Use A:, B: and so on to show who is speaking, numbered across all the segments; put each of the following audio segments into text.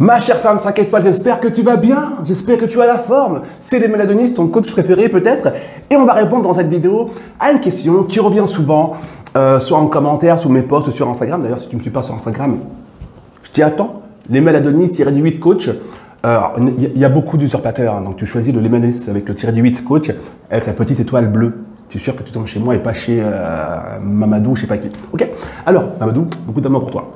A: Ma chère femme 5 étoiles, j'espère que tu vas bien, j'espère que tu as la forme. C'est Demel Adonis, ton coach préféré peut-être. Et on va répondre dans cette vidéo à une question qui revient souvent, soit en commentaire, sous mes posts, sur Instagram. D'ailleurs, si tu ne me suis pas sur Instagram, je t'y attends. Demel Adonis-8 coach. Il y a beaucoup d'usurpateurs, hein, donc tu choisis le Demel Adonis avec le -8 coach, avec la petite étoile bleue. Tu es sûr que tu tombes chez moi et pas chez Mamadou, je sais pas qui. Ok. Alors, Mamadou, beaucoup d'amour pour toi.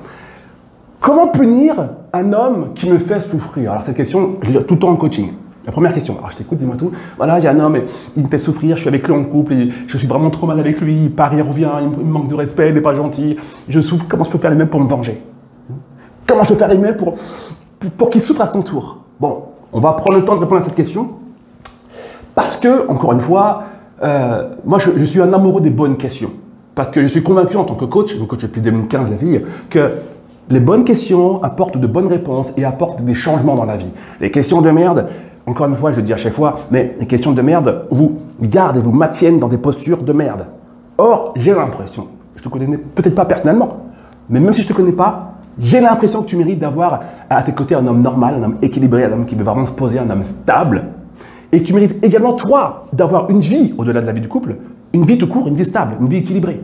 A: Comment punir un homme qui me fait souffrir? Alors cette question, je l'ai tout le temps en coaching. La première question, alors je t'écoute, dis-moi tout. Voilà, il y a un homme, il me fait souffrir, je suis avec lui en couple, et je suis vraiment trop mal avec lui, il part, il revient, il me manque de respect, il n'est pas gentil, je souffre, comment je peux faire les mêmes pour me venger? Comment je peux faire les mêmes pour qu'il souffre à son tour? Bon, on va prendre le temps de répondre à cette question, parce que, encore une fois, moi je suis un amoureux des bonnes questions. Parce que je suis convaincu en tant que coach depuis 2015 la vie, que les bonnes questions apportent de bonnes réponses et apportent des changements dans la vie. Les questions de merde, encore une fois, je le dis à chaque fois, mais les questions de merde vous gardent et vous maintiennent dans des postures de merde. Or, j'ai l'impression, je te connais peut-être pas personnellement, mais même si je te connais pas, j'ai l'impression que tu mérites d'avoir à tes côtés un homme normal, un homme équilibré, un homme qui veut vraiment se poser, un homme stable. Et tu mérites également, toi, d'avoir une vie au-delà de la vie du couple, une vie tout court, une vie stable, une vie équilibrée.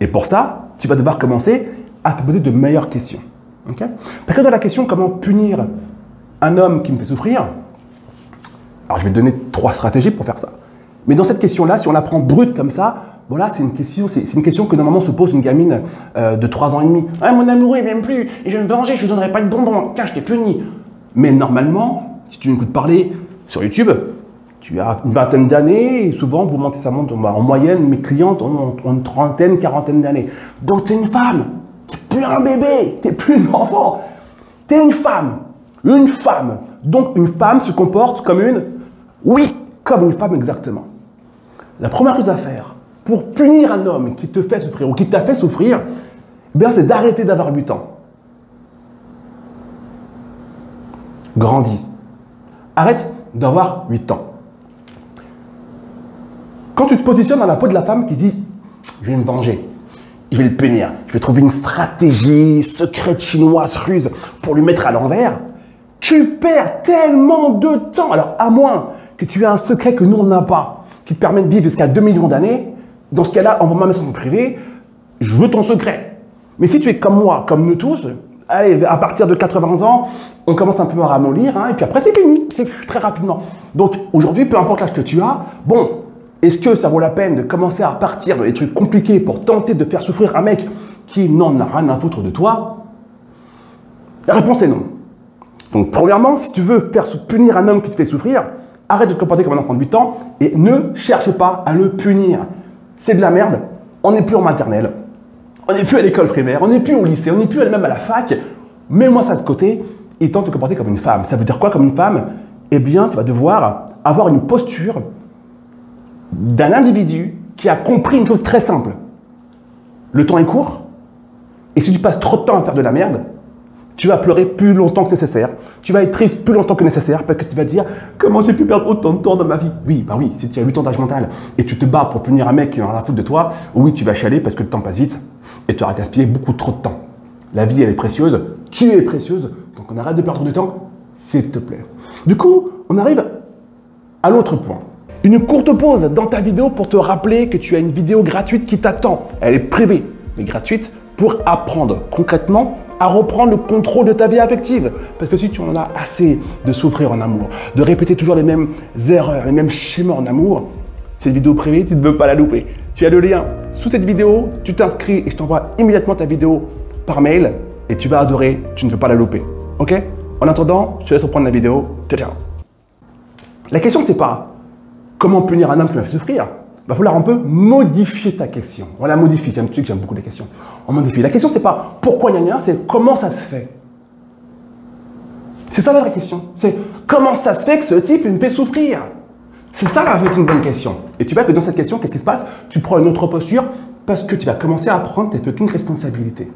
A: Et pour ça, tu vas devoir commencer à te poser de meilleures questions. Okay? Parce que dans la question comment punir un homme qui me fait souffrir, alors je vais te donner 3 stratégies pour faire ça. Mais dans cette question-là, si on la prend brute comme ça, voilà, c'est une question que normalement se pose une gamine de 3 ans et demi. Ah, mon amoureux, il m'aime plus, et je vais me venger, je ne donnerai pas de bonbons, tiens, je t'ai puni. Mais normalement, si tu m'écoutes parler sur YouTube, tu as une vingtaine d'années, et souvent, vous montez, ça monte en moyenne, mes clientes ont une trentaine, quarantaine d'années. Donc, tu es une femme. T'es plus un bébé, t'es plus un enfant, t'es une femme. Une femme. Donc une femme se comporte comme une... Oui, comme une femme exactement. La première chose à faire pour punir un homme qui te fait souffrir ou qui t'a fait souffrir, c'est d'arrêter d'avoir 8 ans. Grandis. Arrête d'avoir 8 ans. Quand tu te positionnes dans la peau de la femme qui dit « je vais me venger », je vais le punir. Je vais trouver une stratégie secrète chinoise ruse pour lui mettre à l'envers. Tu perds tellement de temps. Alors, à moins que tu aies un secret que nous, on n'a pas, qui te permet de vivre jusqu'à 2 millions d'années, dans ce cas-là, envoie-moi un message privé, je veux ton secret. Mais si tu es comme moi, comme nous tous, allez, à partir de 80 ans, on commence un peu à ramollir, hein, et puis après, c'est fini. C'est très rapidement. Donc, aujourd'hui, peu importe l'âge que tu as, bon, est-ce que ça vaut la peine de commencer à partir dans des trucs compliqués pour tenter de faire souffrir un mec qui n'en a rien à foutre de toi? La réponse est non. Donc, premièrement, si tu veux faire punir un homme qui te fait souffrir, arrête de te comporter comme un enfant de 8 ans et ne cherche pas à le punir. C'est de la merde. On n'est plus en maternelle. On n'est plus à l'école primaire. On n'est plus au lycée. On n'est plus même à la fac. Mets-moi ça de côté et tente de te comporter comme une femme. Ça veut dire quoi comme une femme? Eh bien, tu vas devoir avoir une posture d'un individu qui a compris une chose très simple. Le temps est court, et si tu passes trop de temps à faire de la merde, tu vas pleurer plus longtemps que nécessaire. Tu vas être triste plus longtemps que nécessaire, parce que tu vas te dire « Comment j'ai pu perdre autant de temps dans ma vie ?» Oui, bah oui, si tu as 8 ans d'âge mental, et tu te bats pour punir un mec qui en a la faute de toi, oui, tu vas chialer parce que le temps passe vite, et tu auras gaspillé beaucoup trop de temps. La vie, elle est précieuse, tu es précieuse, donc on arrête de perdre du temps, s'il te plaît. Du coup, on arrive à l'autre point. Une courte pause dans ta vidéo pour te rappeler que tu as une vidéo gratuite qui t'attend. Elle est privée, mais gratuite, pour apprendre concrètement à reprendre le contrôle de ta vie affective. Parce que si tu en as assez de souffrir en amour, de répéter toujours les mêmes erreurs, les mêmes schémas en amour, cette vidéo privée, tu ne veux pas la louper. Tu as le lien sous cette vidéo, tu t'inscris et je t'envoie immédiatement ta vidéo par mail et tu vas adorer, tu ne veux pas la louper. Ok? En attendant, je te laisse reprendre la vidéo. Ciao, ciao. La question, c'est pas comment punir un homme qui m'a fait souffrir? Il va falloir un peu modifier ta question. On la modifie, j'aime beaucoup les questions. On modifie. La question, c'est pas pourquoi gna gna, c'est comment ça se fait. C'est ça la vraie question. C'est comment ça se fait que ce type me fait souffrir. C'est ça la vraie bonne question. Et tu vois que dans cette question, qu'est-ce qui se passe? Tu prends une autre posture parce que tu vas commencer à prendre tes fucking responsabilités.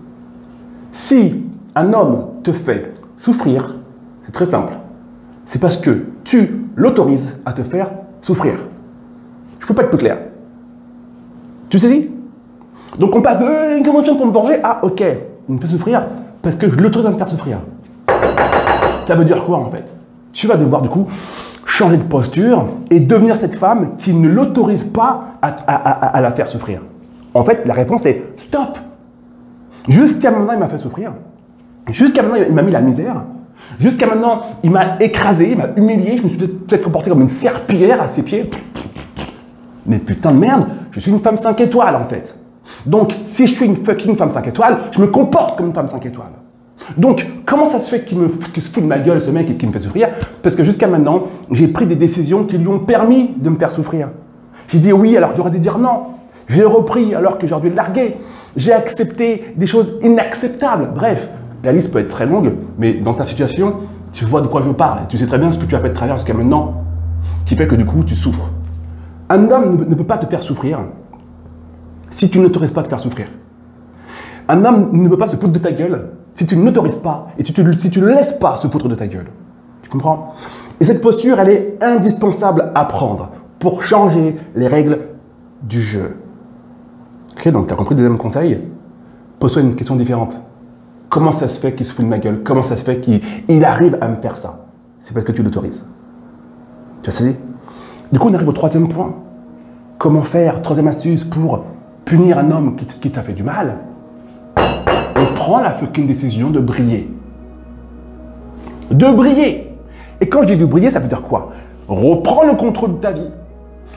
A: Si un homme te fait souffrir, c'est très simple. C'est parce que tu l'autorises à te faire souffrir. Je peux pas être plus clair. Tu saisis? Donc on passe de comment tu fais pour me venger à ok, il me fait souffrir parce que je l'autorise à me faire souffrir. Ça veut dire quoi en fait? Tu vas devoir du coup changer de posture et devenir cette femme qui ne l'autorise pas à la faire souffrir. En fait, la réponse est stop. Jusqu'à maintenant, il m'a fait souffrir. Jusqu'à maintenant, il m'a mis la misère. Jusqu'à maintenant, il m'a écrasé, il m'a humilié. Je me suis peut-être comporté comme une serpillière à ses pieds. Mais putain de merde, je suis une femme 5 étoiles en fait. Donc, si je suis une fucking femme 5 étoiles, je me comporte comme une femme 5 étoiles. Donc, comment ça se fait qu'il se fout de ma gueule, ce mec, et qu'il me fait souffrir? Parce que jusqu'à maintenant, j'ai pris des décisions qui lui ont permis de me faire souffrir. J'ai dit oui alors que j'aurais dû dire non. J'ai repris alors que j'aurais dû le larguer. J'ai accepté des choses inacceptables. Bref, la liste peut être très longue, mais dans ta situation, tu vois de quoi je parle. Tu sais très bien ce que tu as fait de travers jusqu'à maintenant, qui fait que du coup, tu souffres. Un homme ne peut pas te faire souffrir si tu n'autorises pas de te faire souffrir. Un homme ne peut pas se foutre de ta gueule si tu ne l'autorises pas et si tu ne le laisses pas se foutre de ta gueule. Tu comprends? Et cette posture, elle est indispensable à prendre pour changer les règles du jeu. Ok, donc tu as compris le deuxième conseil? Pose-toi une question différente. Comment ça se fait qu'il se fout de ma gueule? Comment ça se fait qu'il arrive à me faire ça? C'est parce que tu l'autorises. Tu as saisi? Du coup, on arrive au troisième point. Comment faire, troisième astuce, pour punir un homme qui t'a fait du mal? On prend la fucking décision de briller. De briller. Et quand je dis de briller, ça veut dire quoi? Reprends le contrôle de ta vie.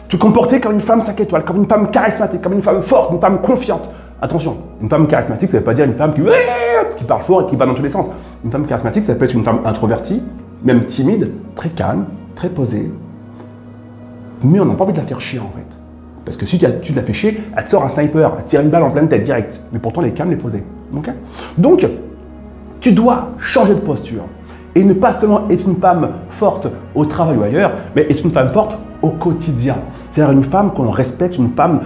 A: Te comporter comme une femme 5 étoiles, comme une femme charismatique, comme une femme forte, une femme confiante. Attention, une femme charismatique, ça ne veut pas dire une femme qui parle fort et qui va dans tous les sens. Une femme charismatique, ça peut être une femme introvertie, même timide, très calme, très posée. Mais on n'a pas envie de la faire chier en fait. Parce que si tu la fais chier, elle te sort un sniper, elle te tire une balle en pleine tête direct. Mais pourtant, elle est calme, elle est posée. Okay? Donc, tu dois changer de posture. Et ne pas seulement être une femme forte au travail ou ailleurs, mais être une femme forte au quotidien. C'est-à-dire une femme qu'on respecte, une femme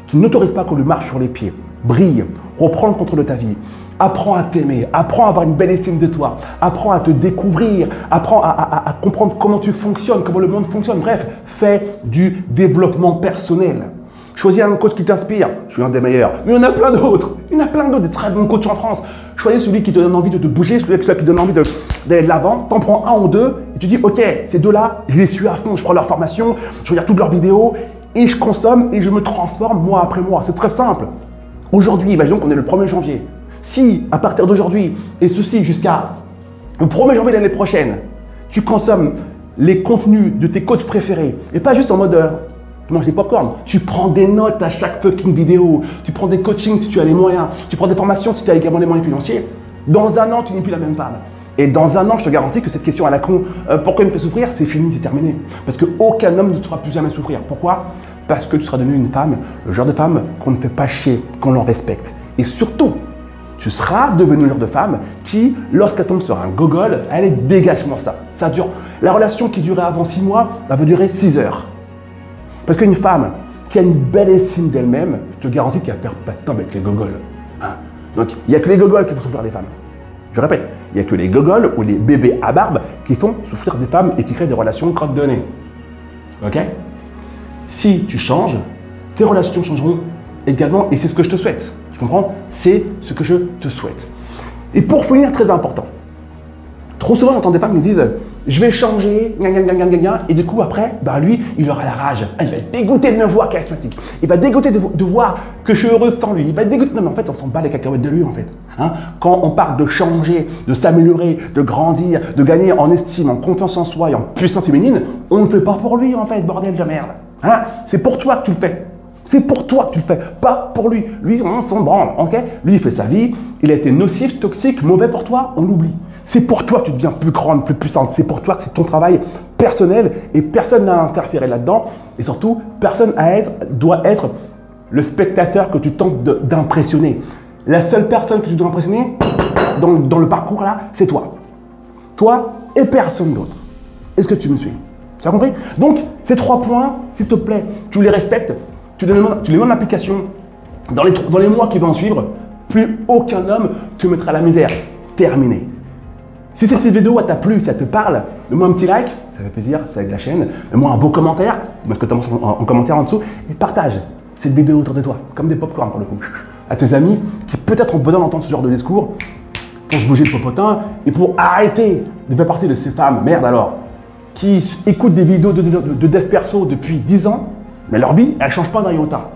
A: qui n'autorise pas qu'on lui marche sur les pieds. Brille, reprends le contrôle de ta vie. Apprends à t'aimer, apprends à avoir une belle estime de toi, apprends à te découvrir, apprends à comprendre comment tu fonctionnes, comment le monde fonctionne. Bref, fais du développement personnel. Choisis un coach qui t'inspire, je suis un des meilleurs, mais il y en a plein d'autres. Il y en a plein d'autres, des très bons coachs en France. Choisis celui qui te donne envie de te bouger, celui qui te donne envie d'aller de l'avant. T'en prends un ou deux et tu dis, ok, ces deux-là, je les suis à fond, je prends leur formation, je regarde toutes leurs vidéos et je consomme et je me transforme mois après mois. C'est très simple. Aujourd'hui, imaginons qu'on est le 1er janvier. Si, à partir d'aujourd'hui, et ceci jusqu'à le 1er janvier de l'année prochaine, tu consommes les contenus de tes coachs préférés, et pas juste en mode tu manges des popcorn, tu prends des notes à chaque fucking vidéo, tu prends des coachings si tu as les moyens, tu prends des formations si tu as également les moyens financiers, dans un an, tu n'es plus la même femme. Et dans un an, je te garantis que cette question à la con, pourquoi il me fait souffrir, c'est fini, c'est terminé. Parce qu'aucun homme ne te fera plus jamais souffrir. Pourquoi? Parce que tu seras devenue une femme, le genre de femme qu'on ne fait pas chier, qu'on l'en respecte. Et surtout, tu seras devenue le genre de femme qui, lorsqu'elle tombe sur un gogol, elle est dégagement ça. Ça dure. La relation qui durait avant 6 mois, elle va durer 6 heures. Parce qu'une femme qui a une belle estime d'elle-même, je te garantis qu'elle ne perd pas de temps avec les gogols. Hein? Donc, il n'y a que les gogols qui font souffrir les femmes. Je répète, il n'y a que les gogols ou les bébés à barbe qui font souffrir des femmes et qui créent des relations crotte de nez. Ok? Si tu changes, tes relations changeront également et c'est ce que je te souhaite. Tu comprends? C'est ce que je te souhaite. Et pour finir, très important. Trop souvent, j'entends des femmes qui disent je vais changer, et du coup, après, bah lui, il aura la rage. Il va être dégoûté de me voir charismatique. Il va être dégoûté de voir que je suis heureuse sans lui. Il va être dégoûté. Non, mais en fait, on s'en bat les cacahuètes de lui, en fait. Hein? Quand on parle de changer, de s'améliorer, de grandir, de gagner en estime, en confiance en soi et en puissance féminine, on ne le fait pas pour lui, en fait, bordel de merde. Hein? C'est pour toi que tu le fais. C'est pour toi que tu le fais, pas pour lui. Lui, on s'en branle, ok? Lui, il fait sa vie, il a été nocif, toxique, mauvais pour toi, on l'oublie. C'est pour toi que tu deviens plus grande, plus puissante. C'est pour toi que c'est ton travail personnel et personne n'a interféré là-dedans. Et surtout, personne doit être le spectateur que tu tentes d'impressionner. La seule personne que tu dois impressionner dans le parcours là, c'est toi. Toi et personne d'autre. Est-ce que tu me suis? Tu as compris? Donc, ces 3 points, s'il te plaît, tu les respectes, tu les mets en application dans les mois qui vont suivre, plus aucun homme te mettra à la misère. Terminé. Si cette vidéo t'a plu, si ça te parle, mets-moi un petit like, ça fait plaisir, ça aide la chaîne. Mets-moi un beau commentaire, mets ce que tu penses en commentaire en dessous et partage cette vidéo autour de toi, comme des popcorn pour le coup, à tes amis qui peut-être ont besoin d'entendre ce genre de discours pour se bouger le popotin et pour arrêter de faire partie de ces femmes, merde alors, qui écoutent des vidéos de dev perso depuis 10 ans, mais leur vie, elle ne change pas d'un iota.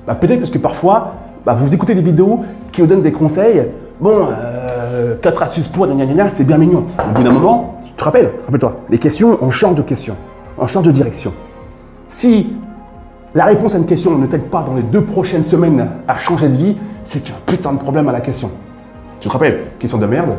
A: Bah, peut-être parce que parfois, vous écoutez des vidéos qui vous donnent des conseils. Bon, 4 astuces pour, c'est bien mignon. Au bout d'un moment, tu te rappelles, rappelle-toi, les questions, on change de question, on change de direction. Si la réponse à une question ne t'aide pas dans les 2 prochaines semaines à changer de vie, c'est qu'il y a un putain de problème à la question. Tu te rappelles, question de merde,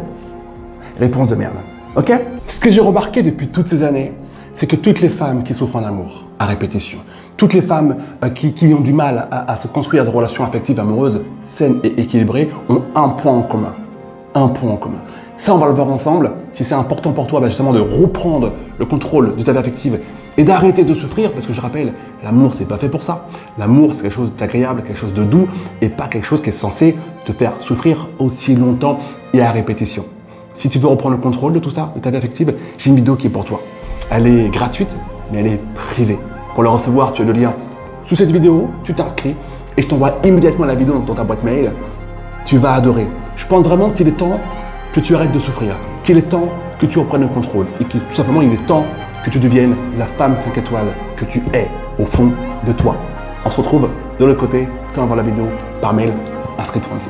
A: réponse de merde. Ok? Ce que j'ai remarqué depuis toutes ces années, c'est que toutes les femmes qui souffrent en amour, à répétition, toutes les femmes qui ont du mal à se construire des relations affectives amoureuses saines et équilibrées ont un point en commun. Un point en commun. Ça, on va le voir ensemble. Si c'est important pour toi, justement, de reprendre le contrôle de ta vie affective et d'arrêter de souffrir, parce que je rappelle, l'amour, c'est pas fait pour ça. L'amour, c'est quelque chose d'agréable, quelque chose de doux, et pas quelque chose qui est censé te faire souffrir aussi longtemps et à répétition. Si tu veux reprendre le contrôle de tout ça, de ta vie affective, j'ai une vidéo qui est pour toi. Elle est gratuite, mais elle est privée. Pour la recevoir, tu as le lien sous cette vidéo, tu t'inscris et je t'envoie immédiatement la vidéo dans ta boîte mail. Tu vas adorer. Je pense vraiment qu'il est temps que tu arrêtes de souffrir, qu'il est temps que tu reprennes le contrôle et que tout simplement il est temps que tu deviennes la femme 5 étoiles que tu es au fond de toi. On se retrouve de l'autre côté, tu envoies la vidéo par mail, inscris-toi ici.